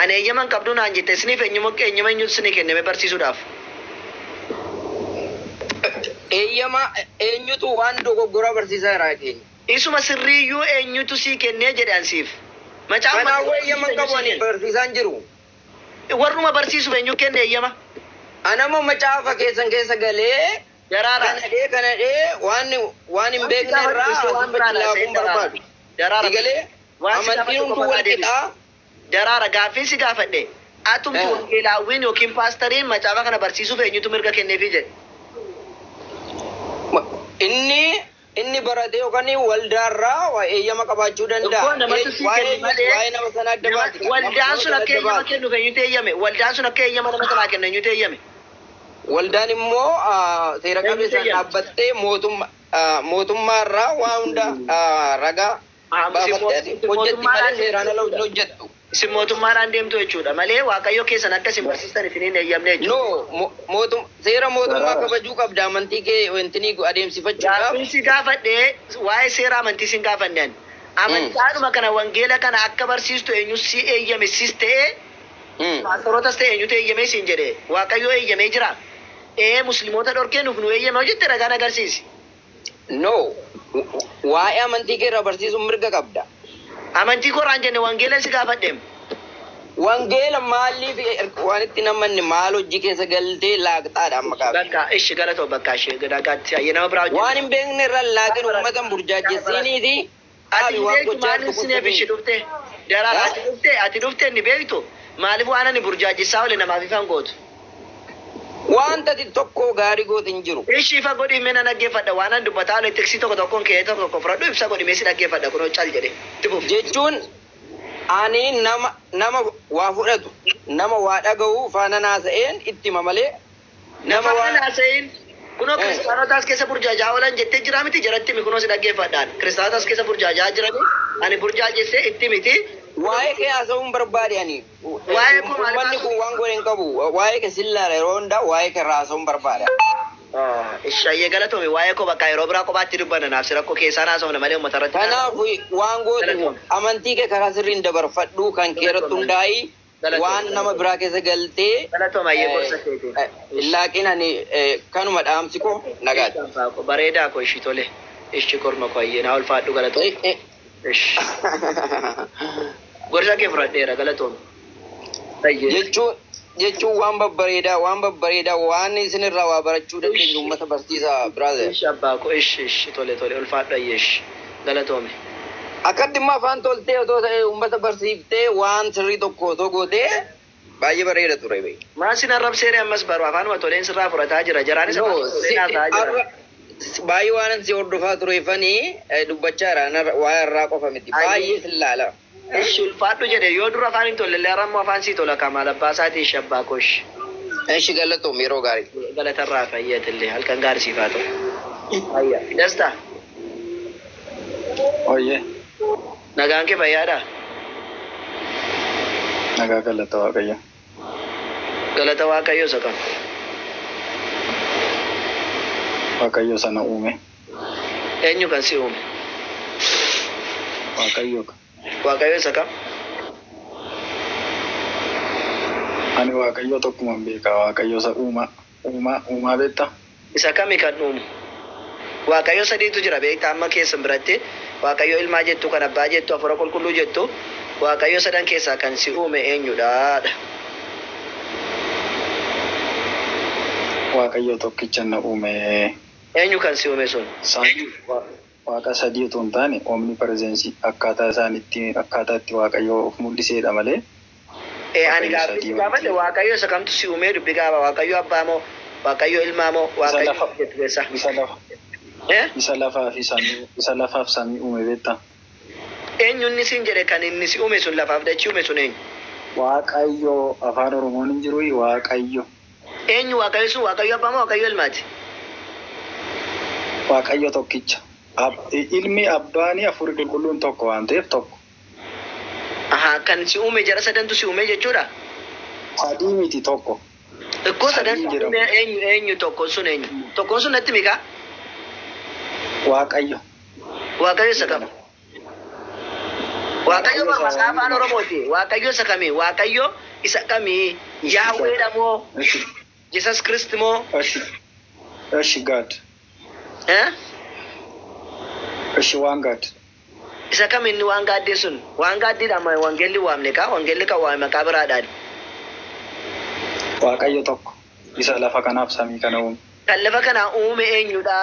Ani eeyyaman qabdu naan jette isiniif eenyuma isinii kenname barsiisuudhaaf. Eeyyama eenyutu waan dogoggora barsiisaa irraa keenya. Isuma sirriiyyuu eenyutu sii kennee jedhe ansiif. Kanaafuu eeyyaman qabu ani barsiisaan jiru. Warruma barsiisuuf eenyu kenne eeyyama. Anama macaafa keessa galee Daraara. kanadhee waan hin beekne irraa laafuun barbaadu. Daraara. Galee amantiin hunduu wal qixaa. Daraara gaaffii si gaafadhe. Atumti wangeelaawwiin yookiin paastariin macaafa kana barsiisuuf eenyutu mirga kenneefii jedhe. Inni baratee yookaan waldaarraa eeyyama qabaachuu danda'a. Waa'ee nama sana adda baati. Waldaan sun akka eeyyama kennuuf eenyutu eeyyame? Waldaan sun akka eeyyama nama sanaa kennu eenyutu eeyyame? Waldaan immoo seera qabeessaan dhaabbattee mootummaarraa waa hunda ragaa baafattee hojjetti malee seeraan ala hojjettu. Isin mootummaadhaan deemtu jechuudha malee waaqayyo keessan akka isin barsiistan isiniin eeyyamne jechuudha. Seera mootummaa kabajuu qabda amantii kee wantinii adeemsifachuudhaaf. Gaaffii gaafadhee waa'ee seera amantii sin gaafanneen. Amantaadhuma kana wangeela kana akka barsiistu eenyu si eeyyame sis ta'ee paastorotas ta'e eenyutu eeyyame siin jedhe waaqayyo eeyyamee jira. Musliimoota dhorkee nuuf nu eeyyame hojjette ragaan agarsiisi. No, waa'ee amantii kee irraa barsiisuun mirga qabda. Amantii koraan jenne wangeela si gaafadheem. Wangeela maaliif waan itti namanni maal hojii keessa galtee laaqxaadha amma qaba. Bakka ishi galatoo bakka ishee gadaagaatti ayyee nama biraa waan hin beekne irra laaqin uummatan burjaajessiniiti. Ati beektu maaliif sineef ishi dhufte? Daraara ati dhufte inni beektu maaliif waan ani burjaajessaa ole namaaf ifan gootu? Wanta tokko gaarii goote hin jiru. Ishi ifa godhi mina dhaggeeffadha waan an dubbataa ole teksii tokkoon kee tokko fudhadhu ibsa godhi meesii dhaggeeffadha kunoo cal jedhe. Jechuun ani nama waa fudhatu nama waa dhaga'u faana naasa'een itti hima malee nama waa naasa'een kunoo kiristaanotaas keessa burjaajaa oolan jettee jira miti jaratti mi kunoo si dhaggeeffadhaan kiristaanotaas keessa burjaajaa jirani ani burjaajessee itti miti. Waa'ee kee haasa'uun barbaade ani. Uummanni kun waan godhe hin qabu. Waa'ee kee sillaala yeroo hundaa waa'ee kee haasa'uun barbaada. Ishaayyee galatoome waa'ee koo bakka yeroo biraa kophaatti dubbanna naaf si rakkoo keessaa haasa'uun malee uummata irratti. Kanaaf waan gootu amantii kee karaa sirriin dabarfadhu kan kee irratti hundaa'ii waan nama biraa keessa galtee. Galatoome ayyee gorsa keeti. Laaqiin ani kanuma dhaamsi koo nagaadha. Bareedaa koo ishii tole. Ishii korma koo ayyee naa ulfaadhu galatoome. Gorsa kee fudhadheera galatoome. Jechuun waan babbareedaa waan isinirraa waa barachuu dandeenyu uummata barsiisaa biraaze. Ishi abbaa koo ishi tole ulfaadhu ayyee ishi galatoome. Akkatti immoo afaan toltee otoo ta'e uummata barsiiftee waan sirrii tokko otoo gootee baay'ee bareeda ture beeyi. Maasin arrabseere ammas baru afaanuma toleen sirraa fudhataa jira jaraanis baay'ee waan si hordofaa tureeffanii dubbachaa jira waa irraa qofa miti baay'ee sillaala. Ishi ulfaadhu jedhe yoo dura afaan hin tolle illee afaan sii tola kamaa labbaasaati ishi abbaa koo ishi. Ishi galatoom yeroo gaarii. Galatarraa fayyatillee halkan gaarii siifaa ta'u. Dastaa. Oyyee. Nagaan kee fayyaadhaa? Nagaa galata waaqayyo. Galata waaqayyo isa kam? Waaqayyo sana uume. Eenyu kan si uume? Waaqayyo. Waaqayyo isa kam? Ani waaqayyo tokkuma beeka waaqayyo isa uumaa beekta. Isa kami kan uumu? Waaqayyo sadiitu jira beekta amma keessan biratti waaqayyo ilmaa jettu kan abbaa jettu hafuura qulqulluu jettu waaqayyo sadan keessaa kan si uume eenyudha? Waaqayyo tokkicha na uume. Eenyu kan si uume sun? Waaqa sadii otoo hin taane oomni pirezeensii akkaataa itti waaqayyo of mul'iseedha malee. Ani gaafate waaqayyo isa kamtu si uume dubbi gaafa waaqayyo abbaa moo waaqayyo ilmaa moo waaqayyo jettu keessa? Isa lafaaf samii uume beekta. Eenyu inni siin jedhe kan inni si uume sun lafaaf dachii uume sun eenyu? Waaqayyo afaan Oromoon hin jiru waaqayyo. Eenyu waaqayyo sun waaqayyo abbaa moo waaqayyo ilmaati? Waaqayyo tokkicha. Ilmi abbaanii hafuurri qulqulluun tokko waan ta'eef tokko. Kan si uume jara sadantu si uume jechuudha? Sadii miti tokko. Ikkoo sadan eenyu tokkoon sun eenyu? Tokkoon sun natti mikaa? Waaqayyo. Waaqayyo isa qaba. Waaqayyo maqaa afaan Oromooti. Waaqayyo isa kamii? Waaqayyo isa kamii? Yahweedha moo? Jesus Christ moo? እሺ ጋድ እሺ ዋን ጋድ isa kam inni waan gaaddee sun? Waan gaaddiidha amma wangeelli waamne kaa? Wangeelli kan waame maqaa biraadhaan. waaqayyo tokko isa lafa kanaaf samii kana uume. Kan lafa kana uume eenyudha?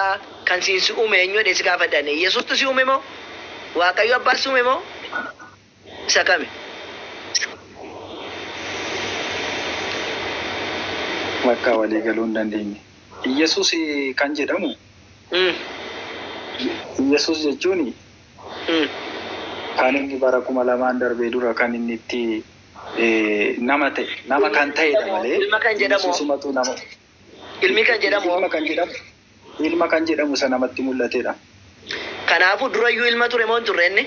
Kan siinsi uume eenyudha? Si gaafadhan. Yesuustu si uume moo? Waaqayyo abbaan si uume moo? Isa kami? Bakka walii galuu hin dandeenye. Iyesuus kan jedhamu. Iyesuus jechuun kan inni bara 2000 darbee dura kan inni itti nama ta'e nama kan ta'edha malee. Ilma kan jedhamu. Yesuusumatu nama. Ilmi kan jedhamu. Ilma kan jedhamu isa namatti mul'atedha. Kanaafuu durayyuu ilma ture moo hin turre inni?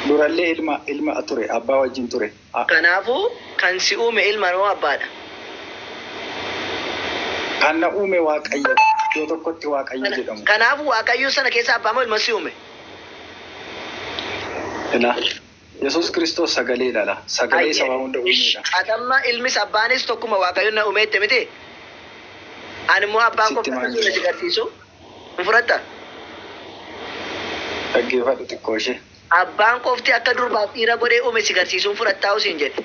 Durallee ilma ture, abbaa wajjin ture. Kanaafuu kan si uume ilma moo abbaadha? Kan na uume waaqayyo. Iddoo tokkotti waaqayyo jedhamu. Kanaafuu waaqayyo sana keessa abbaa moo ilma si uume? Yesuus Kiristoos sagaleedha la. Sagalee saba hunda uumedha. Atamma ilmis abbaanis tokkuma waaqayyo na uume jette miti? Ani immoo abbaan qofti si agarsiisu? Hin fudhatta? Dhaggeeffadhu xiqqoo ishee. Abbaan qofti akka durbaaf dhiira godhee uume si agarsiisuun fudhattaa usiin jedhe.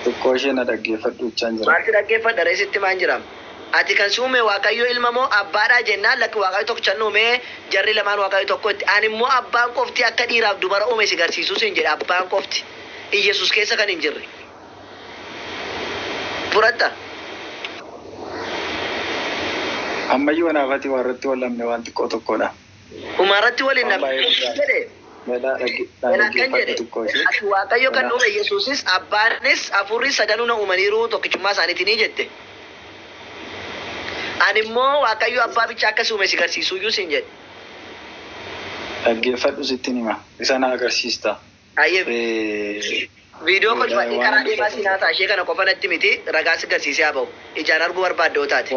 Xiqqoo ishee na dhaggeeffadhu jechaan jira. Maalti dhaggeeffadha reesitti maan jiraam? Ati kan si uume waaqayyo ilma moo abbaadhaa jennaan lakki waaqayyo tokko chan uume jarri lamaan waaqayyo tokkotti. Ani immoo abbaan qofti akka dhiiraaf dubara uume si agarsiisuu siin jedhe abbaan qofti. Iyesuus keessa kan hin jirre. Fudhatta? Ammayyuu anaafati warratti wallamne waan xiqqoo tokkodha. Umarratti waliin namni jedhe. Kan jedhe ati waaqayyo kan uume Yesuusis abbaanis afurri sadanuu na uumaniiru tokkichummaa isaaniitiin jette. Ani immoo waaqayyo abbaa bicha akkas uume si agarsiisuyyuu siin jedhe. Dhaggeeffadhu sittin hima. Isa na agarsiista. Viidiyoo kolfadhee karaa deemaa siin haasaa ishee kana qofa natti miti ragaa si agarsiisee haa ba'u. Ijaan arguu barbaadde taate.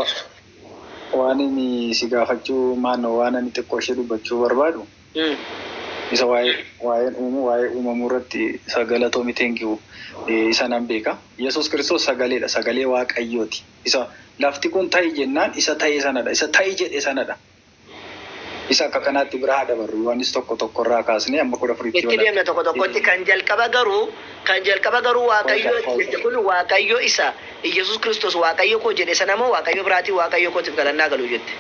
Waan inni si gaafachuu maannoo waan ani xiqqoo ishee dubbachuu barbaadu. Isa waa'een uumamuu irratti sagalaatoo miteengi'u isa nan beeka. Yesuus Kiristoos sagaleedha. Sagalee waaqayyooti. Isa lafti kun ta'i jennaan isa ta'e sanadha. Isa ta'i jedhe sanadha. Isa akka kanaatti biraa dabarru waanis tokko irraa kaasnee amma 14 itti deemna tokkotti kan jalqaba garuu waaqayyo jette kun waaqayyo isa Yesuus Kiristoos waaqayyo koo jedhe sana moo waaqayyo biraatii waaqayyo kootiif galannaa galuu jette.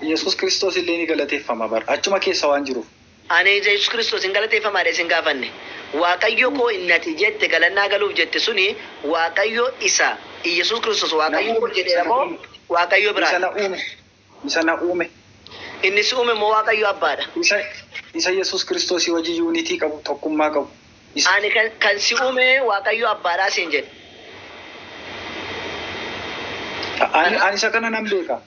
Yesuus Kiristoos illee ni galateeffama bara. Achuma keessa waan jiruuf. Ani Yesuus Kiristoos hin galateeffamaa dha isin gaafanne. Waaqayyo koo innati jette galannaa galuuf jette suni waaqayyo isa Yesuus Kiristoos waaqayyo koo jedhe moo waaqayyo biraa? Isa na uume. Inni si uume moo waaqayyo abbaadha? Isa Yesuus Kiristoos wajji yuunitii qabu, tokkummaa qabu. Ani kan si uume waaqayyo abbaadhaa siin jedhe. Ani isa kana nan beeka.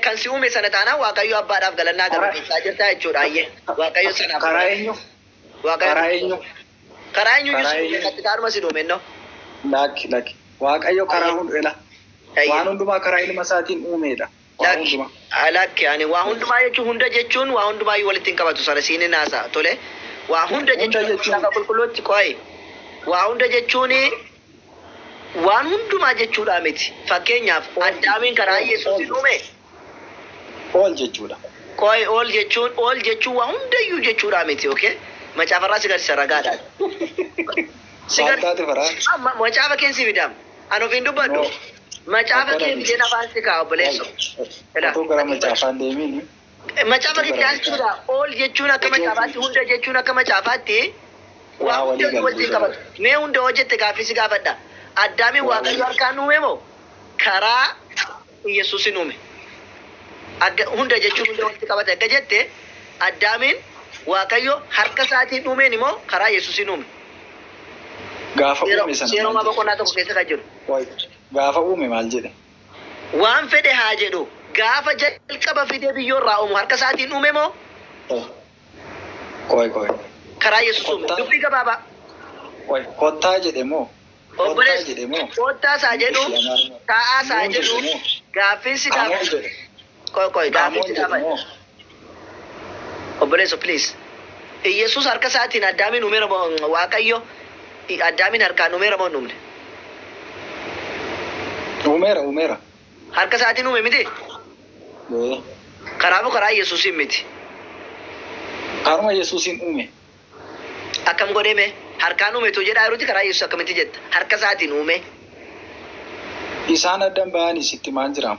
Kan si uume sana taanaan waaqayyo abbaadhaaf galannaa galuu keessaa jirta jechuudha ayyee. Waaqayyo sanaaf. Karaa eenyu? Karaa eenyu Yesuus katti taanuma si duumennoo? Lakki. Waaqayyo karaa hundela. Waan hundumaa karaa ilma isaatiin uumedha. Lakki ani waa hundumaa jechuun waa hundumaa walitti hin qabatu sana siin hin haasa'a tole. Waa hunda jechuun lafa qulqulluutti qo'e. Waa hunda jechuun waan hundumaa jechuudha miti. Fakkeenyaaf Addaamiin karaa Yesuusin uume. Ool jechuudha. Ool jechuun waa hundayyuu jechuudha miti okay? Macaafarraa si agarsiisa ragaadhaan. Macaafa keensi fidam. Ani ofiin dubbadhu. Macaafa kee fideen afaan si kaa'u obboleessoo. Otoo gara macaafaan deemiin. Macaafa kee jechuudha. Ool jechuun akka macaafaatti hunda jechuun akka macaafaatti waa hundayyuu walitti qabatu. Mee hunda hojjette gaaffii si gaafadha. Addaamiin waaqayyo harkaan uume moo karaa Yesuusin uume? Hunda jechuun hunda walitti qabate akka jette Addaamiin waaqayyo harka isaatiin uumeen immoo karaa Yesuusin uume. Gaafa uume sana. Seeroma boqonnaa tokko keessa kan jiru. Gaafa uume maal jedhe? Waan fedhe haa jedhu gaafa jalqaba fidee biyyoorraa uumu harka isaatiin uume moo? Karaa Yesuus uume. Dubbii gabaabaa. Kottaa jedhe moo? Kottaa isaa jedhu taa'aa isaa jedhu gaaffiin si gaafatu. Gaaffiin si gaafatu. Obboleessa please. Yesus harka isaatiin Addaamin uumeera moo Waaqayyo Addaamin harkaan uumeera moo uumne? Uumeera. Harka isaatiin uume miti? Kanaafuu karaa Yesuusiin miti. Karuma Yesuusiin uume. Akkam godheme harkaan uume tu jedhaa jiruuti karaa Yesuus akkamitti jetta? Harka isaatiin uume. Isaan addan ba'anii sitti maal jiraam?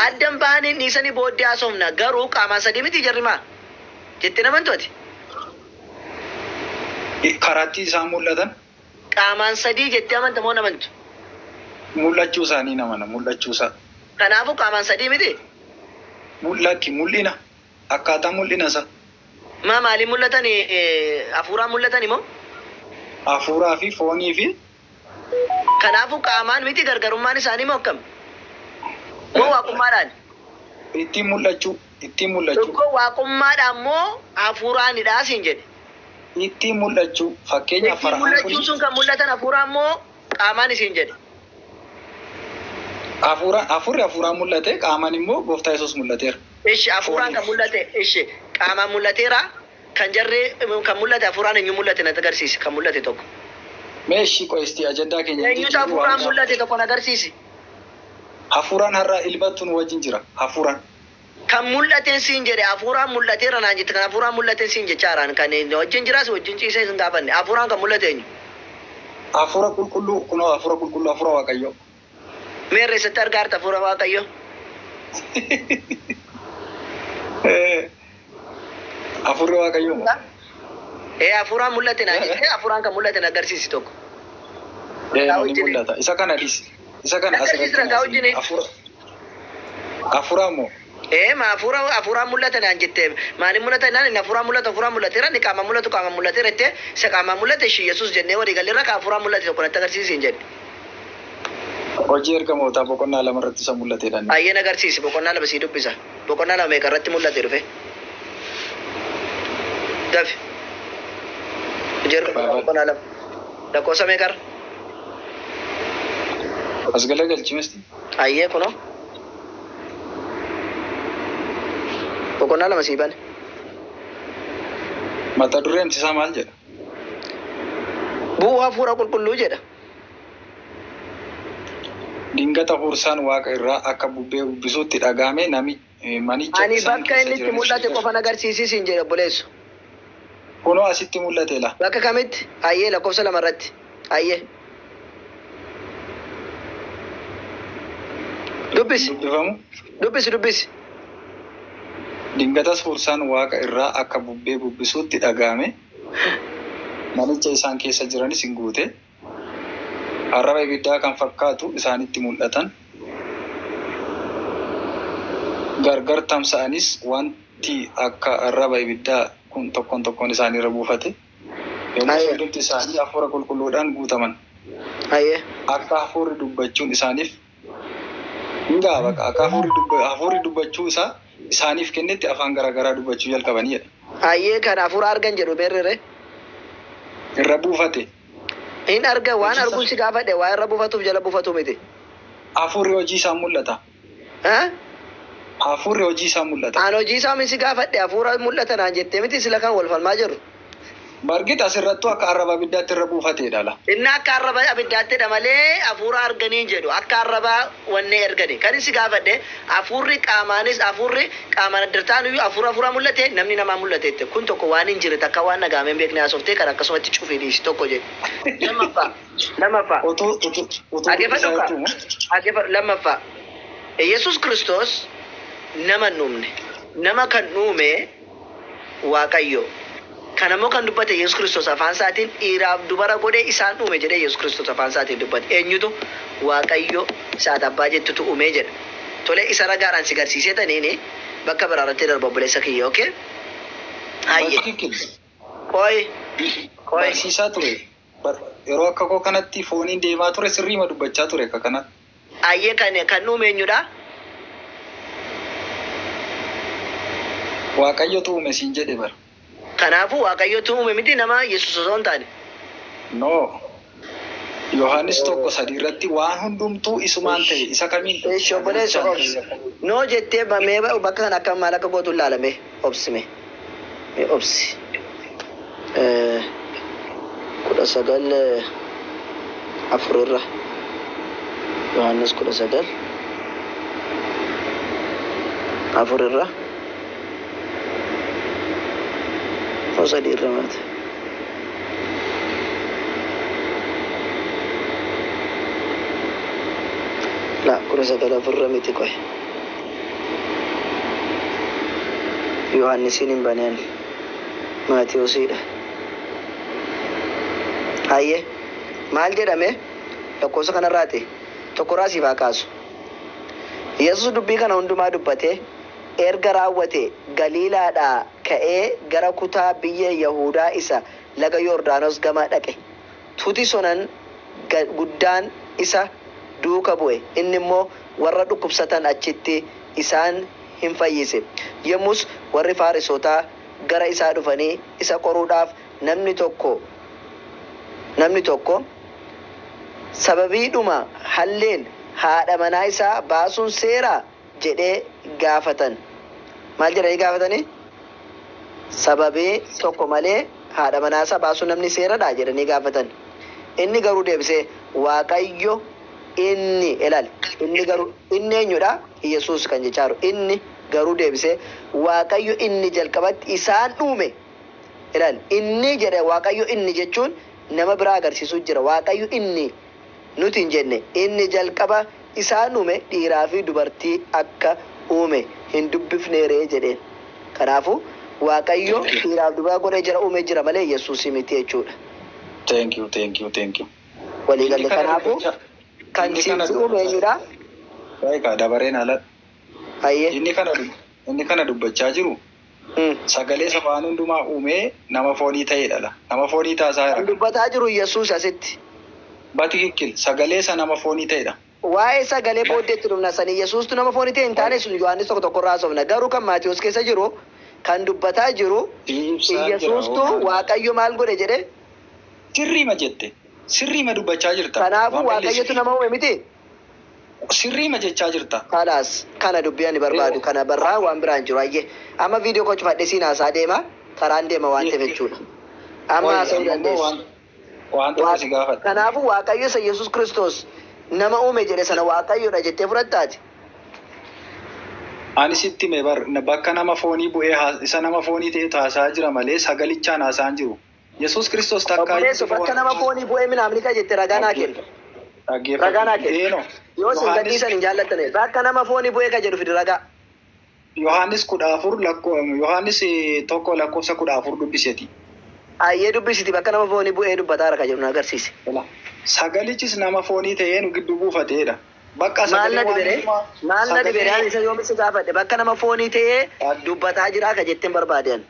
Addan ba'anii dhiisanii booddee haasofna garuu qaamaan sadii miti jarrimaa jettee namantooti. Karaatti isaan mul'atan? Qaamaan sadii jettee amanta moo namantu? Mul'achuu isaanii namana mul'achuu isaa. Kanaafuu qaamaan sadii miti? Mul'ina. Akkaataa mul'ina isaa. Maaliin mul'atanii hafuuraan mul'atanii moo? Hafuuraa fi foonii fi. Kanaafuu qaamaan miti gargarummaan isaanii moo akkam? Moo waaqummaadhaan? Ittiin mul'achuu. Tokko waaqummaadhaan moo hafuuraanidhaa siin jedhe? Ittiin mul'achuu. Fakkeenyaaf fara'aan kun. Ittiin mul'achuu sun kan mul'atan hafuuraan moo qaamaan isiin jedhe? Hafuuraan mul'ate qaamaan immoo gooftaa Yesuus mul'ateera. Ishi hafuuraan kan mul'ate ishi qaamaan mul'ateera kan jarree kan mul'ate hafuuraan eenyu mul'ate natti agarsiisi kan mul'ate tokko. Meeshii qo'istii ajandaa keenya. Eenyutu hafuuraan mul'ate tokko na agarsiisi. Hafuuraan har'a ilmattu nu wajjin jira. Hafuuraan. Kan mul'ateen siin jedhe hafuuraan mul'ateera naan jette kan hafuuraan mul'ateen siin jechaaraan kan wajjin jiraas wajjin ciisee hin gaafanne hafuuraan kan mul'ate eenyu? Hafuura qulqulluu kunoo hafuura qulqulluu hafuura Waaqayyoo. Meerre isatti argaarta hafuura Waaqayyoo? Hafuurri Waaqayyoo. Hafuuraan mul'ate naan jette hafuuraan kan mul'ate na agarsiisi tokko. Ni mul'ata. Isa kana dhisi. Isa kana asirratti. Hafuuraan moo? Ma hafuuraan mul'ata naan jettee maaliin mul'ata naan inni hafuuraan mul'ateera inni qaama mul'ateera jettee isa qaamaan mul'ate ishii Yesuus jennee walii galleerra kan hafuuraan mul'ate tokko natti agarsiisi hin jedhe. Hojii ergamootaa boqonnaa 2 irratti isa mul'ateedha. Ayyeen agarsiisi boqonnaa 2 sii dubbisa. Boqonnaa 2 meeqa irratti mul'ate dhufe? Gafi. Hojii ergamootaa boqonnaa 2 lakkoofsa meeqarra? As galagalchimesti. Ayyee kunoo. Boqonnaa 2 sii bane. Mata dureen isaa maal jedha? Bu'uu hafuura qulqulluu jedha. Dingata hursaan waaqa irraa akka bubbee bubbisuutti dhagahame manicha. Ani bakka inni itti mul'ate qofan agarsiisiin jedhe obboleessu. Kunoo asitti mul'ate la. Bakka kamitti? Ayyee lakkoofsa 2 irratti. Ayyee. Dubbisi. Dingatas hursaan waaqa irraa akka bubbee bubbisuutti dhagahame manicha isaan keessa jiranis hin guute. Arraba ibiddaa kan fakkaatu isaanitti mul'atan. Gargar tamsa'anis wanti akka arraba ibiddaa kun tokkoon isaaniirra buufate. Yommuu hundumti isaanii hafuura qulqulluudhaan guutaman. Akka hafuurri dubbachuun isaaniif hin gaaba. Akka hafuurri dubbachuu isaa isaaniif kennetti afaan garaagaraa dubbachuu jalqabanidha. Ayyee kan hafuura argan jedhu beerrere. Irra buufate. Hin arga waan arguun si gaafadhe waa irra buufatuuf jala buufatu miti. Hafuurri hojii isaa mul'ata. Hafuurri hojii isaa mul'ata. Aan hojii isaa min si gaafadhe hafuura mul'ata naan jettee miti sila kan wal falmaa jiru. Bargita asirrattuu akka arraba abiddaatti irra buufateedha la. Inni akka arraba abiddaattidha malee hafuura arganiin jedhu akka arraba wanne ergani. Kan si gaafadhe hafuurri qaamaan addartaan iyyuu hafuura mul'ate namni namaa mul'ateette kun tokko waan hin jirre takka waan dhagaameen beekne haasoftee kan akkasumatti cufii dhiisi tokko jedhe. Lammaffaa. Yesus Kiristoos nama nuumne nama kan uume Waaqayyo. Kanammoo kan dubbate Yesus Kiristoos afaan isaatiin dhiiraaf dubara godhee isaan uume jedhee Yesus Kiristoos afaan isaatiin dubbate. Eenyutu Waaqayyo isaati abbaa jettutu uumee jedha. Tolee isa ragaadhaan si garsiisee taniini bakka biraarratti darba obboleessa kiyya okay? Hayyee. Barsiisaa ture. Yeroo akka koo kanatti fooniin deemaa ture sirriima dubbachaa ture akka kana. Hayyee kan uume eenyudha? Waaqayyotu uume siin jedhe bara. Kanaafuu Waaqayyotu uume miti nama Yesuus osoo hin taane. No. Yohaannis 1:3 irratti waan hundumtuu isumaan ta'e isa kamiin? Obboleessa obsi. No jettee bakka kana akka maal akka gootu ilaalame obsime. obsi. Kudha sagal afurra. Yohaannis kudha sagal afurra. Sadii mate. La kudha sagal afurra miti koy. Yohaannisin hin baneen Maatiyoosidha. Hayyee maal jedhame lakkoofsa kanarraati tokko raasiif haa kaasu. Yesuus dubbii kana hundumaa dubbatee erga raawwate Galiilaadhaa ka'ee gara kutaa biyya Yahudaa isa laga Yordaanos gamaa dhaqe. Tuuti sonan guddaan isa duuka bu'e. Inni immoo warra dhukkubsatan achitti isaan hin fayyise. Yommus warri Faarisotaa gara isaa dhufanii isa qoruudhaaf namni tokko sababiidhuma halleen haadha manaa isaa baasuun seeraa jedhee gaafatan. Maal jedhanii gaafatanii? Sababii tokko malee haadha manaa isaa baasuun namni seeradha jedhanii gaafatan. Inni garuu deebisee Waaqayyo inni eenyudha? Yesuus kan jechaaru. Inni garuu deebisee Waaqayyo inni jalqabatti isaan uume. Inni jedhe Waaqayyo inni jechuun nama biraa agarsiisuu jira. Waaqayyo inni nuti hin jenne inni jalqaba isaan uume dhiiraa fi dubartii akka uume hin dubbifneeree jedheen. Kanaafuu Waaqayyo dhiiraaf dubaraa godhee jira uume jira malee Yesuus miti jechuudha. Thank you. Waliigalee kanaafuu kan siimsi uume eenyudha? Egaa dabareen haala. Hayyee. Inni kana dubbachaa jiru. Sagalee sabaan hundumaa uumee nama foonii ta'edha. Nama foonii taasaa jira. Dubbataa jiru Yesuus asitti. Batikikkil sagalee isa nama foonii ta'edha. Waa'ee sagalee booddeetti dhufna sanii Yesuustu nama foonii ta'e hin taane sun Yohaannis tokko raasofna. Garuu kan Maatiyoos keessa jiru kan dubbataa jiru Yesuustu Waaqayyo maal godhe jedhe? Sirriima jette. Sirriima dubbachaa jirta. Kanaafuu Waaqayyotu nama uume miti? Sirriima jechaa jirta. Kalaas kana dubbii ani barbaadu kana barraa waan biraan jiru ayyee. Amma viidiyoo koo cufadhe siin haasaa deema karaan deema waan ta'eef jechuudha. Amma haasa'uu dandeessu. Waan tokko si gaafadha. Kanaafuu Waaqayyo isa Yesuus Kiristoos nama uume jedhe sana Waaqayyoodha jettee fudhattaati. Ani sitti mee bakka nama foonii bu'ee isa nama foonii ta'e taasaa jira malee sagalichaan haasaan jiru. Yesuus Kiristoos takkaa bakka nama foonii bu'ee minaamnika jette ragaa naa kenna. Ragaa naa kenna. Yoo sin gadhiisan hin jaallattane bakka nama foonii bu'ee ka jedhu fidi ragaa. Yohaannis 14 Yohaannis tokko lakkoofsa 14 dubbiseeti. Ayyee dubbisiti bakka nama foonii bu'ee dubbataara ka jedhu na agarsiise. Sagalichis nama foonii ta'ee nu gidduu buufateedha. Bakka maal na dibere ani isa yoomisi gaafadhe bakka nama foonii ta'ee dubbataa jiraa ka jetteen barbaadean.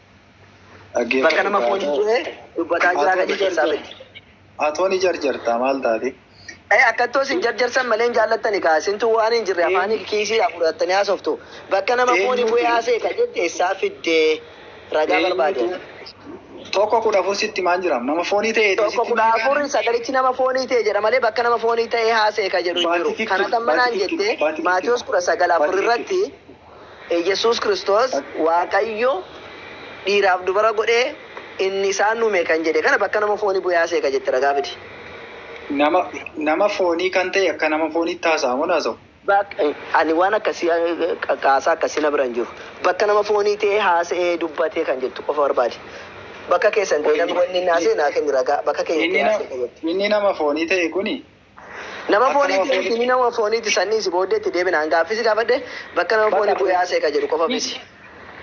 Bakka nama foonii bu'ee dubbataa jiraa ka jetteen saafetti. Atooni jarjarta maal taate? Akkatoo sin jarjarsan malee hin jaallattani kaasintu waan hin jirre afaanii kiisiidhaa fudhattanii haasoftu. Bakka nama foonii bu'ee haasee ka jette isaa fiddee ragaa barbaadean. Tokko 14 sitti maan jiram nama foonii ta'e. Tokko 14 sagalichi nama foonii ta'e jedha malee bakka nama foonii ta'e haasee ka jedhu jiru. Kana tammanaan jette Maatiyoos 19:4 irratti Yesuus Kiristoos Waaqayyo dhiiraaf dubara godhee inni isaan uume kan jedhe kana bakka nama foonii bu'ee haasee ka jette ragaa fidi. Nama foonii kan ta'e akka nama foonii taasaamu naasa'u. Ani waan akkasii kaasaa akkasii na bira hin jiru. Bakka nama foonii ta'e haasee dubbatee kan jettu qofa barbaade. Bakka keessan ta'e namni wanni naasee naa kenni ragaa bakka keenya haasee ka jettu. Inni nama foonii ta'e kuni. Nama foonii ta'e inni nama fooniiti sanniisi booddeetti deebinaan gaaffisi gaafadhe bakka nama foonii bu'ee haasee ka jedhu qofa miti.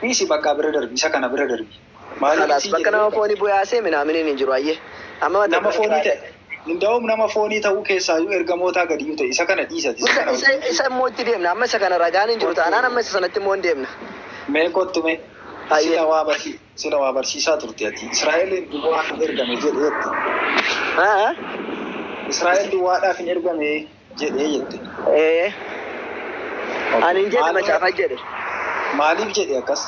Dhiisi bakka bira darbi isa kana bira darbi. Kalaas bakka nama foonii bu'ee haasee minaaminiin hin jiru ayyee. Amma nama foonii ta'e. Hundaa'uun nama foonii ta'uu keessaayyuu ergamootaa gadiyyuu ta'e isa kana dhiisati. Isa immoo itti deemna amma isa kana ragaan hin jiru taanaan amma isa sanatti immoo hin deemna. Mee kottume sila waa barsiisaa turte ati Israa'eliin duwwaadhaaf hin ergame jedhee jette. Israa'el duwwaadhaaf hin ergame jedhee jette. Ani hin jedhe macaafa jedhe. Maaliif jedhe akkas?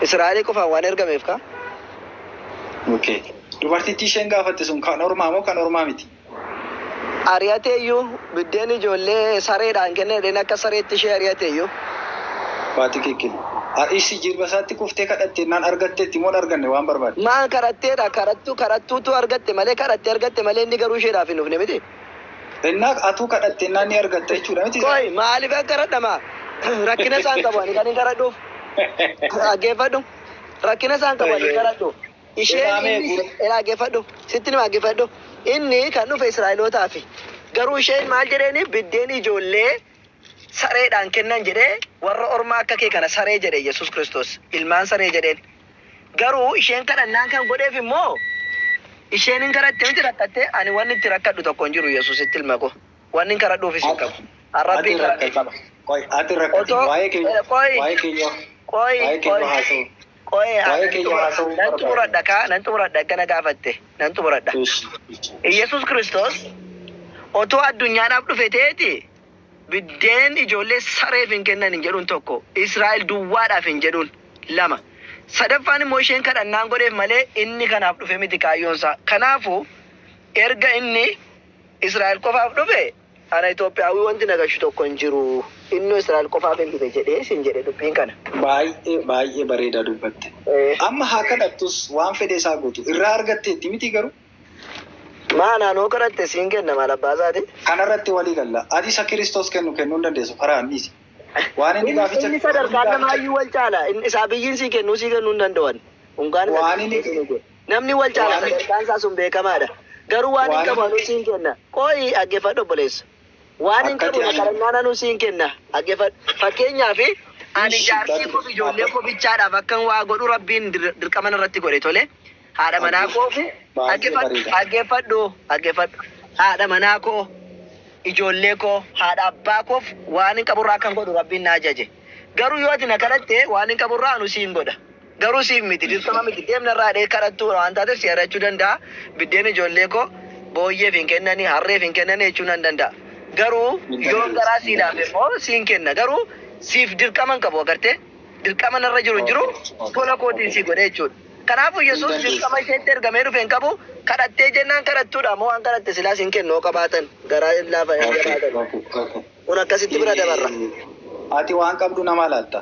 Israa'elii qofaan waan ergameef kaa? Okay. Dubartittii isheen gaafatte sun kan ormaa moo kan ormaa miti? Ari'ateeyyuu biddeen ijoollee sareedhaan kenneen akka sareetti ishee ari'ateeyyuu. Baati kikkili. Isi jirba isaatti kuftee kadhattee naan argatteetti moo arganne waan barbaade. Maan karatteedha karattuutu argatte malee karattee argatte malee inni garuu isheedhaaf hin dhufne miti. Innaa atuu kadhattee naan ni argatta jechuudha miti. Koi maaliif akka radhama rakkina isaan qabu ani kan hin karadhuuf dhaggeeffadhu rakkina isaan qabu ani hin karadhuuf isheen inni dhaggeeffadhu sitti nima dhaggeeffadhu inni kan dhufe Israa'elootaaf garuu isheen maal jedheeni biddeen ijoollee sareedhaan kennan jedhee warra ormaa akka kee kana saree jedhe Yesuus Kiristoos ilmaan saree jedheen garuu isheen kadhannaan kan godheef immoo isheen hin kadhatte miti rakkatte ani wanni itti rakkadhu tokko hin jiru Yesuusitti ilma koo wanni hin kadhadhuufis hin qabu. Arrabbiin rakkata. Ati rakkate waa'ee keenya haasa'u. Nan xumuradha akkana gaafatte nan xumuradha. Yesuus Kiristoos otoo addunyaadhaaf dhufe ta'eeti biddeen ijoollee sareef hin kennan hin jedhuun tokko Israa'el duwwaadhaaf hin jedhuun lama. Sadaffaan immoo isheen kadhannaan godheef malee inni kanaaf dhufe miti kaayyoonsaa. Kanaafuu erga inni Israa'el qofaaf dhufe ana Itoophiyaawii wanti nagashu tokko hin jiru. Inni Israa'el qofaaf hin dhufe jedhee sin jedhe dubbiin kana. Baay'ee bareeda dubbatte. Amma haa kadhattus waan fedhe isaa gootu irraa argatteetti miti garuu. Naannoo kadhatte siin kenna maal abbaa isaati? Kanarratti walii galla. Ati isa Kiristoos kennuu hin dandeessu karaan dhiisi. Waan inni gaaficha. Inni sadarkaa namaayyuu wal caala. Isaa biyyiin sii kennuu hin danda'an. Namni wal caala sadarkaan isaa sun beekamaadha. Garuu waan hin qabu anuu siin kenna. Qooyi dhaggeeffadhu obboleessa. Waan hin qabu kadhannaan anuu siin kenna. Dhaggeeffadhu. Fakkeenyaaf ani jaartii koo ijoollee koo bichaadhaaf akkan waa godhu rabbiin dirqama irratti godhe tole. Haadha manaa koo dhaggeeffadhu. Haadha manaa koo ijoollee koo haadha abbaa koof waan hin qaburraa kan godhu rabbiin na ajaje. Garuu yoo ati na kadhatte waan hin qaburraa anu siin godha. Garuu siif miti dirqama miti deemna irraa dhee kadhattuu waan taateef si arachuu danda'a. Biddeen ijoollee koo booyyeef hin kennanii harreef hin kennanii jechuu nan danda'a. Garuu yoo garaa sii laafe immoo siin kenna. Garuu siif dirqama hin qabu agartee dirqama narra jiru tola kootiin sii godhe jechuudha. Kanaafuu Yesuus dirqama isheetti ergamee dhufe hin qabu kadhattee jennaan kadhattuudha moo waan kadhatte silaas hin kennu qabaatan garaa laafa qabaatan. Kun akkasitti bira dabarra. Ati waan qabdu nama laatta.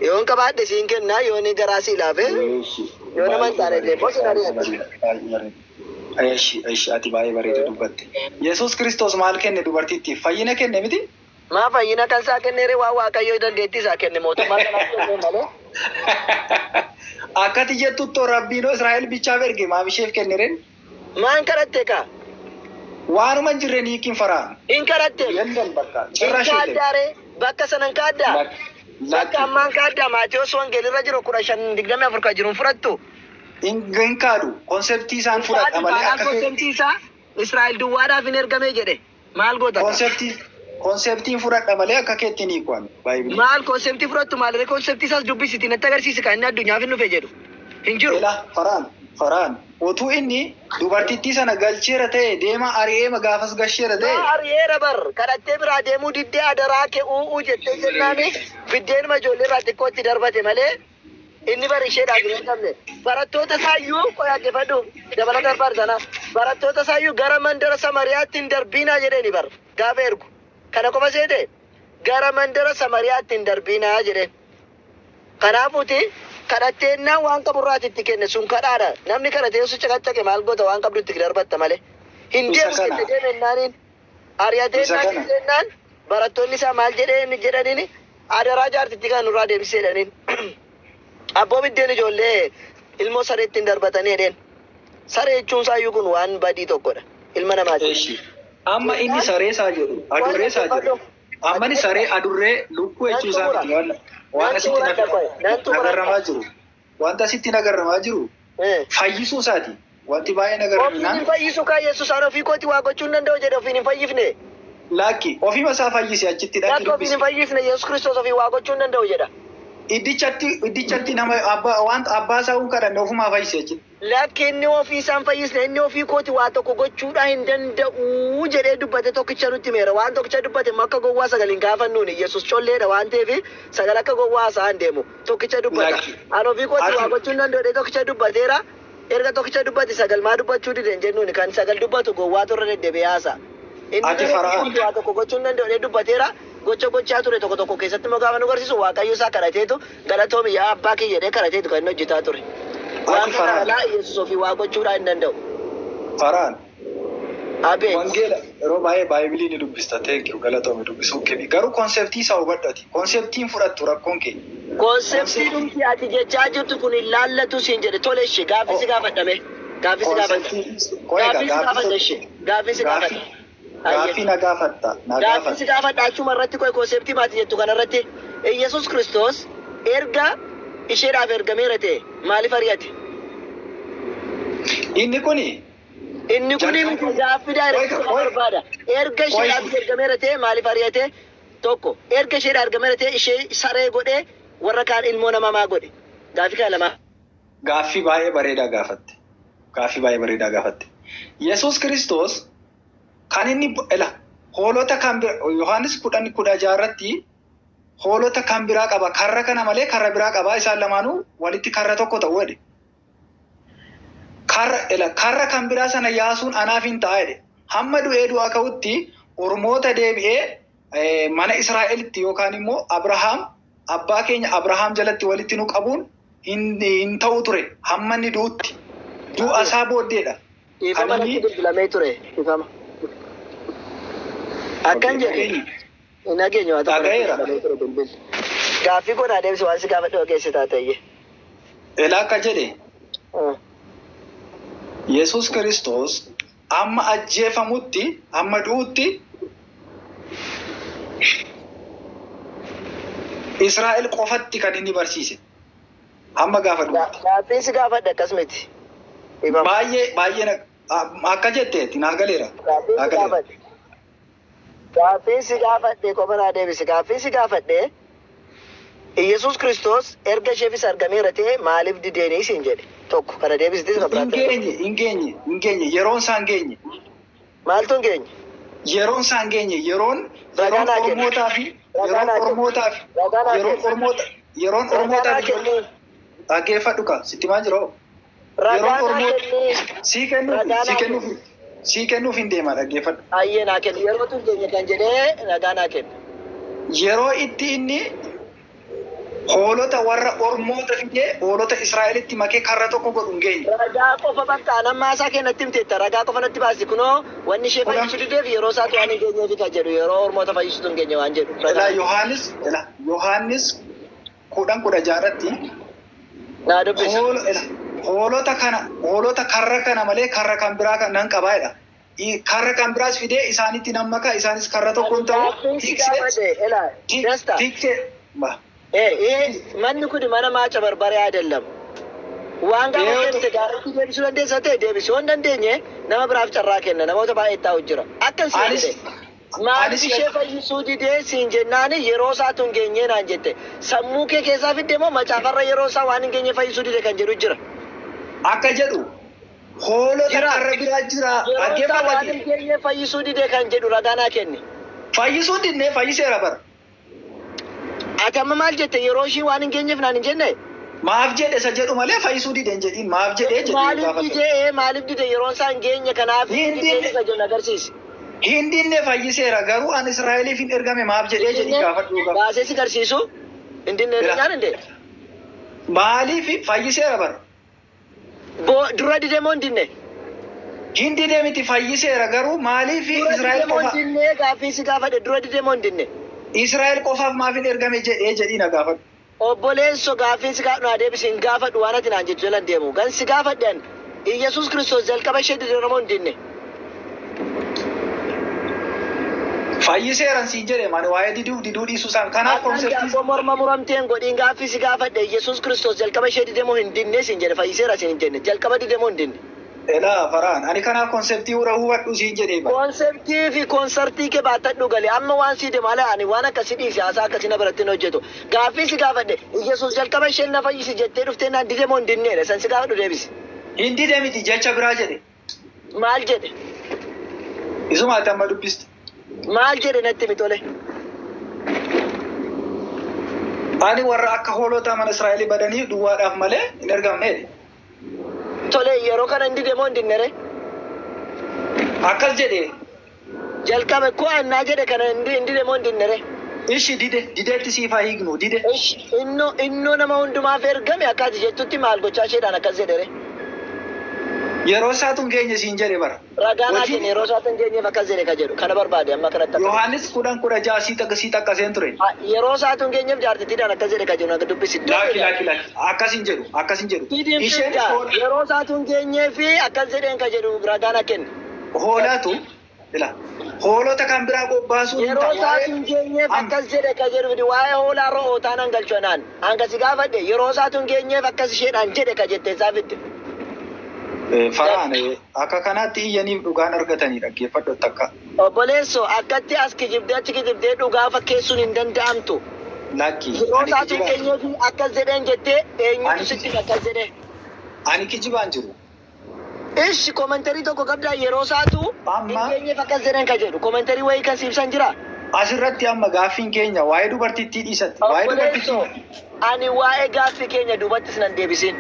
Yoo hin qabaadde siin kennaa yoo ni garaa sii laafe yoo nama hin taane illee bosi na ati baay'ee bareeda dubbatte. Yesuus Kiristoos maal kenne dubartittiif fayyina kenne miti? Maa fayyina kan isaa kenneere waa waaqayyoo dandeettii isaa kenne mootummaa kanaaf kenne malee. Akkati jettuttoo rabbiinoo Israa'el bichaaf erge maamisheef kenneren? Maan kadhatte kaa? Waanuma hin jirre hiikin faraan. Hin kadhatte? Hin kaaddaare bakka sanan kaaddaa? Bakka ammaan kaaddaa Maatiyos Wangeelirra jiru 15:24 kan jiruun fudhattu? Hin kaadu konseptii isaan fudhadha malee akka konseptii isaa Israa'el duwwaadhaaf hin ergame jedhe maal goota? Konseptiin fudhadha malee akka keetti ni hiikwame. Maal konseptii fudhattu maal konseptii isaas dubbisitiin natti agarsiisi kan inni addunyaaf hin dhufe jedhu hin jiru. Faraan otuu inni dubartittii sana galcheera ta'e deema ari'eema gaafas gasheera ta'e. Ari'eera bar kadhattee biraa deemuu diddee adaraa kee u'uu jettee jennaani biddeen ijoollee irraa xiqqootti darbate malee inni bar isheedhaaf hin qabne. Barattoota isaayyuu qoyaaqeffadhu dabalata barbaadana. Barattoota isaayyuu gara mandara Samariyaatti hin darbinaa jedheeni bar gaafa ergu. Kana qofa seete gara mandara Samariyaatti hin darbinaa jedheen. Kanaafuuti kadhatteennaan waan qaburraatti itti kenne sun kadhaadha. Namni kadhatee osoo caqaccaqe maal goota waan qabdu itti darbatta malee. Hin deemu jette deemennaaniin ari'ateennaan jennaan barattoonni isaa maal jedhaniin adaraa jaartitti kan nurraa deebiseedhaniin. Abboo biddeen ijoollee ilmoo sareetti hin darbatanii jedheen. Saree jechuun isaayyuu kun waan badii tokkodha. Ilma namaati. Amma inni saree isaa jedhu adurree isaa jedhu. Amma inni saree adurree lukkuu jechuu isaati waan asitti nagarramaa jiru. Wanta asitti nagarramaa jiru fayyisuu isaati. Wanti baay'ee nagarramu. Ofiin fayyisuu kaa Yesuus aan ofii kooti waa gochuu hin danda'u jedhe ofiin hin fayyifne. Laakki ofiima isaa fayyise achitti dhaqi. Laakki ofiin hin fayyisne Yesuus Kiristoos ofii waa gochuu hin danda'u jedha. Iddichatti nama wanta abbaa isaa kadhanne ofumaa fayyise achitti. Laakki inni ofii isaan fayyisne inni ofii kooti waa tokko gochuudhaa hin danda'u jedhee dubbate tokkicha nutti meera. Waan tokkicha dubbate akka gowwaa sagaliin gaafannuun Yesuus colleedha waan ta'eef sagal akka gowwaa isaan deemu tokkicha dubbata. Aan ofii kooti waa gochuu hin danda'u tokkicha dubbateera. Erga tokkicha dubbate sagal maa dubbachuu dideen jennuun kan sagal dubbatu gowwaa turre deddeebi'ee haasa. Inni waa tokko gochuu hin danda'u dubbateera. gochaa ture tokko keessatti immoo gaafa nu garsiisu waaqayyo isaa kadhateetu galatoomi yaa abbaa kee jedhee kadhateetu kan inni hojjetaa ture. Waan kana alaa Yesuus ofii waa gochuudhaa hin danda'u. Faraan. Abee. Wangeela yeroo baay'ee Baayibilii ni dubbista teekiu galatoomi dubbisuu kenni. Garuu konseptii isaa hubadhati. Konseptiin fudhattu rakkoon kee. Konseptii dhumti ati jechaa jirtu kun hin laallatu siin jedhe tole ishee gaaffisi gaafadhame. Gaaffisi gaafadha. Gaaffii na gaafatta. Gaaffisi gaafadha achuma irratti koy konseptii maati jettu kana irratti Yesuus Kiristoos erga isheedhaaf ergameera ta'e maaliif ari'ate? Inni kuni miti gaaffii daayireektii barbaada. Erga isheedhaaf ergameera ta'e maaliif ari'ate? Tokko erga isheedhaaf ergameera ta'e ishee saree godhee warra kaan ilmoo namaa godhe. Gaaffii kana lama. Gaaffii baay'ee bareedaa gaafatte. Yesuus Kiristoos kan inni hoolota kan Yohaannis 10:16 hoolota kan biraa qaba. Karra kana malee karra biraa qaba. Isaan lamaanuu walitti karra tokko ta'uu jedhe. Karra kan biraa sana yaasuun anaaf hin ta'a jedhe. Hamma du'ee du'aa ka'utti Ormoota deebi'ee mana Israa'elitti yookaan immoo Abrahaam abbaa keenya Abrahaam jalatti walitti nu qabuun hin ta'u ture. Hamma inni du'utti. Du'a isaa booddeedha. Ifama natti bilbilamee ture. Ifama. Akkan jedhe. Nageenya waa tokko gaaffii godhaa deebisu waan si gaafadhe ogeessitaa ta'e. Elaa akka jedhe Yesuus Kiristoos amma ajjeefamutti amma du'utti Israa'el qofatti kan inni barsiise. Amma gaafa du'utti. Gaaffii si gaafadhe akkas miti. Baay'ee akka jetteetti naa galeera. Gaaffii si gaafadhe qofa naa deebisi. Gaaffii si gaafadhe Yesuus Kiristoos erga isheefis argameera ta'e maaliif dideenii siin jedhe tokko kana deebisitis kan biraatti. Hin geenye yeroon isaa hin geenye. Maaltu hin geenye? Yeroon isaa hin geenye yeroon Ormootaa fi dhaggeeffadhu ka sitti maal jiroo? Sii kennuuf hin deema dhaggeeffadhu. Ayyee naa kennu yeroo tun keenya kan jedhee nagaa naa kennu. Yeroo itti inni hoolota warra Ormoota fidee hoolota Israa'elitti makee karra tokko godhu hin geenye. Ragaa qofa bakka nammaa isaa kennatti himteetta ragaa qofa natti baasi kunoo wanni ishee fayyisuu dideef yeroo isaatti waan hin geenyeefi kan jedhu yeroo Ormoota fayyisuutu hin geenye waan jedhu. Yohaannis 10:16 naa dubbisi. Hoolota karra kana malee karra kan biraa kan nan qabaadha. Karra kan biraas fidee isaanitti nan makaa isaanis karra tokko hin ta'u. Tiksee. Manni kun mana maaca barbaree ayyaadallam. Waan gaafa keessa gaaratti deebisuu dandeessa ta'e deebisuu hin dandeenye nama biraaf carraa kenna namoota baay'ee taa'u jira. Akkan siin jedhe. Maaliif ishee fayyisuu didee siin jennaani yeroo isaatu hin geenye naan jette. Sammuu kee keessaa fidde moo macaafarra yeroo isaa waan hin geenye fayyisuu dide kan jedhu jira. Akka jedhu hoolota karra biraa jira. Yeroo waan hin geenye fayyisuu dide kan jedhu ragaa naa kenni. Fayyisuu didnee fayyiseera bara. Ati amma maal jette yeroo ishii waan hin geenyeef naan hin jenne? Maaf jedhe isa jedhu malee fayyisuu dideen jedhiin maaf jedhee jedhee. Maaliif dide yeroo isaa hin geenye kanaaf didee jedhu agarsiisi. Hin dinne fayyiseera garuu an Israa'eliif hin ergame maaf jedhee jedhi gaafadhu qaba. Baasee si garsiisu hin dinne nyaan hin dee. Maaliif fayyiseera bara? Dura didee moo hin dinne? Hin didee miti fayyiseera garuu maaliif Israa'el qofa? Dura didee moo hin dinne gaaffii si gaafadhe dura didee moo hin dinne? Israa'el qofaaf maaf hin ergame jedhee jedhi na gaafadhu. Obboleesso gaaffii si gaafadhu naa deebisi hin gaafadhu waan ati naan jettu jala hin deemu. Gan si gaafadhan Iyyasuus Kiristoos jalqaba ishee didee moo hin dinne? Fayyiseeran siin jedhe maani waa'ee diduu dhiisuu isaan kanaaf konseptii. Akka morma muramteen godhiin gaaffii si gaafadhe Yesuus Kiristoos jalqaba ishee didee moo hin dinne siin jedhe fayyiseera siin hin jenne jalqaba didee moo hin dinne. Elaa faraan ani kanaaf konseptii hubadhu siin jedhee bara. Konseptii fi konsartii kee baatadhu galee amma waan sii deema malee ani waan akkasii dhiisi haasaa akkasii na biratti hin hojjetu. Gaaffii si gaafadhe Yesuus jalqaba isheen na fayyisi jettee dhuftee naan didee moo hin dinneedha san si gaafadhu deebisi. Hin didee miti jecha biraa jedhe. Maal jedhe? Isuma ati amma dubbiste. Maal jedhe natti mi tole? Ani warra akka hoolota mana Israa'elii badanii duwwaadhaaf malee hin ergamne. Tole yeroo kana hin didee moo hin dinnere? Akkas jedhe. Jalqabe koo annaa jedhe kana hin didee moo hin dinnere? Ishi dideetti siifaa hiiknu dide. Innoo nama hundumaaf ergame akkati jettutti maal gochaa isheedhaan akkas jedhere. Yeroo isaatuun keenya siin jedhe bara. Ragaan haa kennu yeroo isaatuun keenyeef akkas jedhe ka jedhu kana barbaade amma kanatti. Yohaannis 10:16 sii takkaseen ture. Yeroo isaatuun keenyeef jaartittiidhaan akkas jedhe ka jedhu naga dubbisi. Laaki. Akkasin jedhu. Isheen yeroo isaatuun keenyeef akkas jedheen ka jedhu ragaan haa kennu. Hoolaatu hoolota kan biraa qophaasuun yeroo isaatuun keenyeef akkas jedhe ka jedhu waa'ee hoolaa ro'ootaan hangalchonaan hangasi gaafadhe yeroo isaatuun keenyeef akkas isheedhaan jedhe ka jettee isaa fidde. Faraan akka kanaatti iyyaniif dhugaan argatanii dhaggeeffadhu takka. Obboleesso akkatti as kijibdee achi kijibdee dhugaa fakkeessuun hin danda'amtu. Lakki. Yeroo isaatuun keenyeef akkas jedheen jettee eenyutu sitti akkas jedhe. Ani kijibaan jiru. Ishi koomentarii tokko qabdaa yeroo isaatu hin keenyeef akkas jedhan ka jedhu koomentarii wayii kan siibsan jira. Asirratti amma gaaffiin keenya waa'ee dubartittii dhiisatti. Ani waa'ee gaaffii keenya duubattis nan deebisin.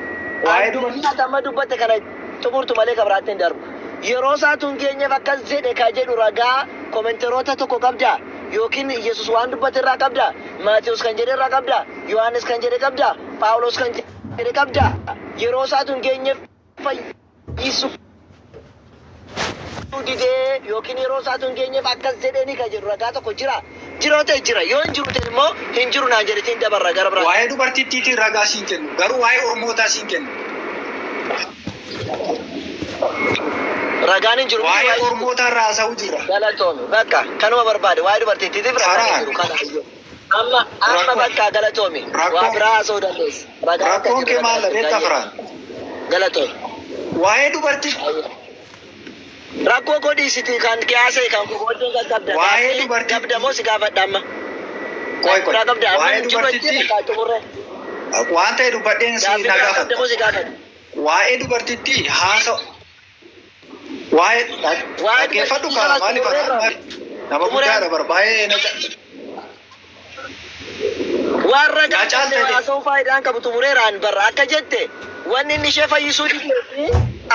Waa'ee dubartittii amma dubbatte kana xumurtu malee kabiraatti hin darbu. Yeroo isaatuun keenyeef akkas jedhe ka jedhu ragaa koomentaroota tokko qabdaa yookiin Yesus waan dubbate irraa qabdaa Maatiyus kan jedhe irraa qabdaa Yohaannis kan jedhe qabdaa Paawulos kan jedhe qabdaa yeroo isaatuun keenyeef Isu didee yookiin yeroo isaatuun keenyeef akkas jedhanii ka jedhu ragaa tokko jira. Jiroota jira yoo hin jiru ta'e immoo hin jiru naan jedhetiin dabarra gara biraa. Waa'ee dubartittiitiin ragaa siin kennu garuu waa'ee ormootaa siin kennu. Ragaan hin jiru. Waa'ee ormootaa irraa haasa'u jira. Galatoomi bakka kanuma barbaade waa'ee dubartittiitiif ragaa hin jiru kana. Amma bakka galatoomi waa biraa haasa'uu dandeessa. Rakkoon kee maal beektaa Firaan? Galatoomi. Waa'ee dubartii. Rakkoo godhiisiti kan kiyaasee kan kokooddoon kan qabda. Waa'ee dubartii. Qabdamoo si gaafadha amma. Waa'ee dubartii. Waan ta'e dubbadheen si na gaafadha. Waa'ee dubartittii haasa'u. Waa'ee dhaggeeffadhu karaa maaliif nama guddaadha barbaa'ee na waan ragaa haasa'uu faayidaan qabu xumureeraan barra akka jette wanni inni ishee fayyisuu dhibeefi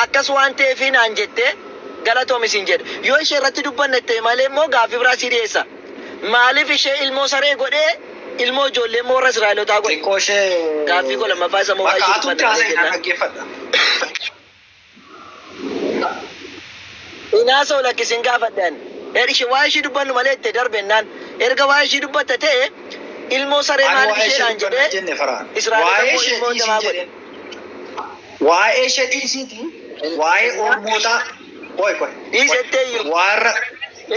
akkas waan ta'eef naan jette galatoomis hin jedhe yoo ishee irratti dubbannatte malee immoo gaaffii biraa si dhiyeessa maaliif ishee ilmoo saree godhee ilmoo ijoollee immoo warra Israa'elootaa godhe xiqqoo ishee gaaffii koo lammaffaa isa moo baay'ee dhaggeeffadha. Inaasoo lakkisin gaafadhaan ishee waa ishee dubbannu malee itti darbennaan erga waa ishee dubbatte ta'e ilmoo saree maaliif isheedhaan jedhee Israa'el ilmoo namaa godhe. Waa'ee ishee dhiisiiti waa'ee ormootaa dhiisettee jiru. Warra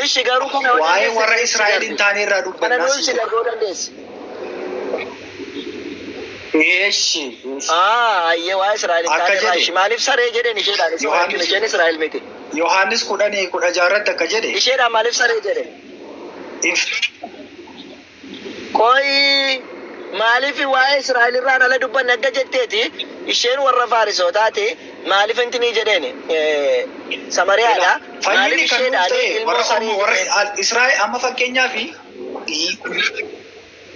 Ishi garuu kana waa'ee warra Israa'el hin taane irraa kana nuyi si darbuu dandeessi. Eeshi. Ayyee waa'ee Israa'el hin taane ishi maaliif saree jedheen isheedhaan isheen Israa'el miti. Yohaannis 10:16 akka jedhe. Isheedhaan maaliif saree jedhe? Koi maaliif waa'ee Israa'el irraan ala dubbanne akka jetteeti isheen warra Faarisootaati maaliif intini jedheen Samariyaadha maaliif isheedhaan ilmoo saree warra Israa'el amma fakkeenyaaf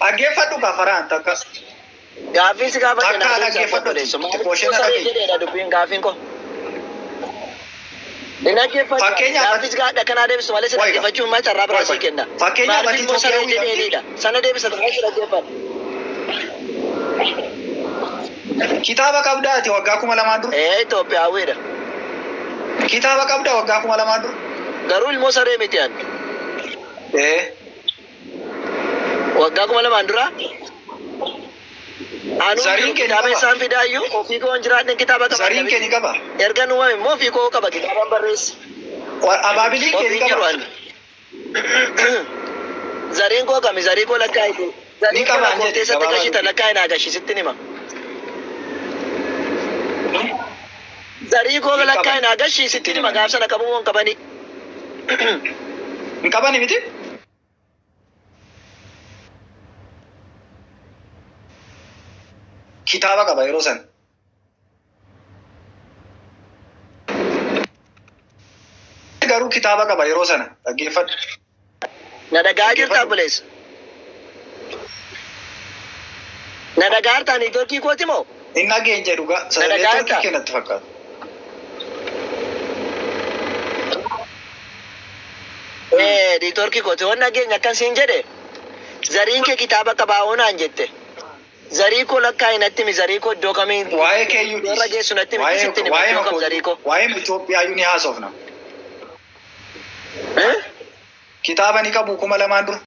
dhaggeeffadhu Faraan takka. Gaaffii si gaafadhe Takka dhaggeeffadhu saree jedheedha dubbiin gaaffiin koo. Gaaffii si gaafadha kanaa deebisu malee si dhaggeeffachuun maal carraa biraa sii kenna. Maaliif ilmoo saree jedheenidha sana deebisa tokko si dhaggeeffadha. Kitaaba qabdaati waggaa 2000 dura. Itoophiyaawwiidha. Kitaaba qabdaa waggaa 2000 dura. Garuu ilmoo saree miti ani. Waggaa 2000 dura. Anu kitaaba isaan fidaayyuu ofii koo hin jiraadhen kitaaba qaba. Zariin kee ni qaba. Erga nuumame immoo ofii koo qaba kitaabaan barreessi. Abaabiliin kee ni qaba. Zariin koo kami zarii koo lakkaa'itu. Zarii koo lakkoo keessatti gashita lakkaa'in agashisitti nima. Zarii koo lakkaa'in agashisitti nima gaafsana qabuu moo hin qabani. Hin qabani miti? Kitaaba qaba yeroo san. Garuu kitaaba qaba yeroo sana dhaggeeffadhu. Na dhagaa jirtaa buleessa. Na dhagaa jirtaa niitoorkii kooti moo? Inni dhageen jedhu gaa neetoorkii keenatti fakkaata. Niitoorkii kooti waan dhageenya akkasiin jedhe. Zariin kee kitaaba qabaa'uun aan jette. Zarii koo lakkaa hinatti mi zarii koo iddoo kamiin waa'ee keeyyuu warra geessu natti mi sitti ni iddoo kam zarii koo. Waa'ee Itoophiyaayyuu ni haasofna. Kitaaba ni qabu 2000 dura.